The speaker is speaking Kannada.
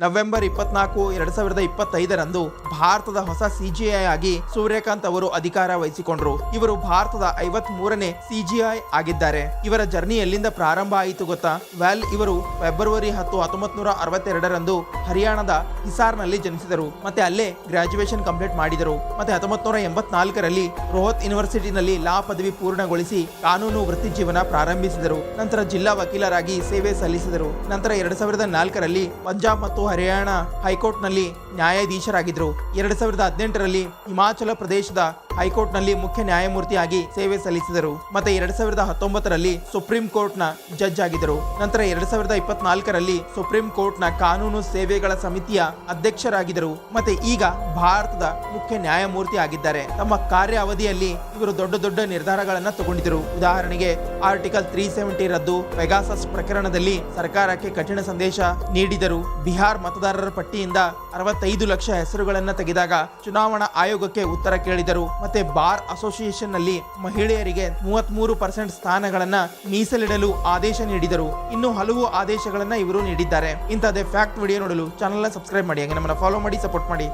ನವೆಂಬರ್ 24, 2025ರಂದು ಭಾರತದ ಹೊಸ ಸಿಜಿಐ ಆಗಿ ಸೂರ್ಯಕಾಂತ್ ಅವರು ಅಧಿಕಾರ ವಹಿಸಿಕೊಂಡ್ರು. ಇವರು ಭಾರತದ 53ನೇ ಸಿಜಿಐ ಆಗಿದ್ದಾರೆ. ಇವರ ಜರ್ನಿ ಎಲ್ಲಿಂದ ಪ್ರಾರಂಭ ಆಯಿತು ಗೊತ್ತಾ? ಇವರು ಫೆಬ್ರವರಿ 10, 1962ರಂದು ಹರಿಯಾಣದ ಹಿಸಾರ್ನಲ್ಲಿ ಜನಿಸಿದರು. ಮತ್ತೆ ಅಲ್ಲೇ ಗ್ರಾಜುಯೇಷನ್ ಕಂಪ್ಲೀಟ್ ಮಾಡಿದರು. ಮತ್ತೆ 1984ರಲ್ಲಿ ರೋಹತ್ ಯೂನಿವರ್ಸಿಟಿನಲ್ಲಿ ಲಾ ಪದವಿ ಪೂರ್ಣಗೊಳಿಸಿ ಕಾನೂನು ವೃತ್ತಿ ಜೀವನ ಪ್ರಾರಂಭಿಸಿದರು. ನಂತರ ಜಿಲ್ಲಾ ವಕೀಲರಾಗಿ ಸೇವೆ ಸಲ್ಲಿಸಿದರು. ನಂತರ 2004ರಲ್ಲಿ ಪಂಜಾಬ್ ಮತ್ತು ಹರಿಯಾಣ ಹೈಕೋರ್ಟ್ ನಲ್ಲಿ ನ್ಯಾಯಾಧೀಶರಾಗಿದ್ದರು. 2018ರಲ್ಲಿ ಹಿಮಾಚಲ ಪ್ರದೇಶದ ಹೈಕೋರ್ಟ್ ನಲ್ಲಿ ಮುಖ್ಯ ನ್ಯಾಯಮೂರ್ತಿಯಾಗಿ ಸೇವೆ ಸಲ್ಲಿಸಿದರು. ಮತ್ತೆ 2019ರಲ್ಲಿ ಸುಪ್ರೀಂ ಕೋರ್ಟ್ ನ ಜಡ್ಜ್ ಆಗಿದ್ದರು. ನಂತರ 2024ರಲ್ಲಿ ಸುಪ್ರೀಂ ಕೋರ್ಟ್ ನ ಕಾನೂನು ಸೇವೆಗಳ ಸಮಿತಿಯ ಅಧ್ಯಕ್ಷರಾಗಿದ್ದರು. ಮತ್ತೆ ಈಗ ಭಾರತದ ಮುಖ್ಯ ನ್ಯಾಯಮೂರ್ತಿ ಆಗಿದ್ದಾರೆ. ತಮ್ಮ ಕಾರ್ಯ ಅವಧಿಯಲ್ಲಿ ಇವರು ದೊಡ್ಡ ನಿರ್ಧಾರಗಳನ್ನ ತಗೊಂಡಿದ್ದರು. ಉದಾಹರಣೆಗೆ ಆರ್ಟಿಕಲ್ 370 ರದ್ದು, ಪೆಗಾಸಸ್ ಪ್ರಕರಣದಲ್ಲಿ ಸರ್ಕಾರಕ್ಕೆ ಕಠಿಣ ಸಂದೇಶ ನೀಡಿದರು. ಬಿಹಾರ್ ಮತದಾರರ ಪಟ್ಟಿಯಿಂದ 65 ಲಕ್ಷ ಹೆಸರುಗಳನ್ನ ತೆಗೆದಾಗ ಚುನಾವಣಾ ಆಯೋಗಕ್ಕೆ ಉತ್ತರ ಕೇಳಿದರು. ಮತ್ತೆ ಬಾರ್ ಅಸೋಸಿಯೇಷನ್ ನಲ್ಲಿ ಮಹಿಳೆಯರಿಗೆ 33% ಸ್ಥಾನಗಳನ್ನ ಮೀಸಲಿಡಲು ಆದೇಶ ನೀಡಿದರು. ಇನ್ನು ಹಲವು ಆದೇಶಗಳನ್ನ ಇವರು ನೀಡಿದ್ದಾರೆ. ಇಂಥದೇ ಫ್ಯಾಕ್ಟ್ ವಿಡಿಯೋ ನೋಡಲು ಚಾನೆಲ್ ಸಬ್ಸ್ಕ್ರೈಬ್ ಮಾಡಿ, ಹಾಗೆ ನಮ್ಮನ್ನ ಫಾಲೋ ಮಾಡಿ, ಸಪೋರ್ಟ್ ಮಾಡಿ.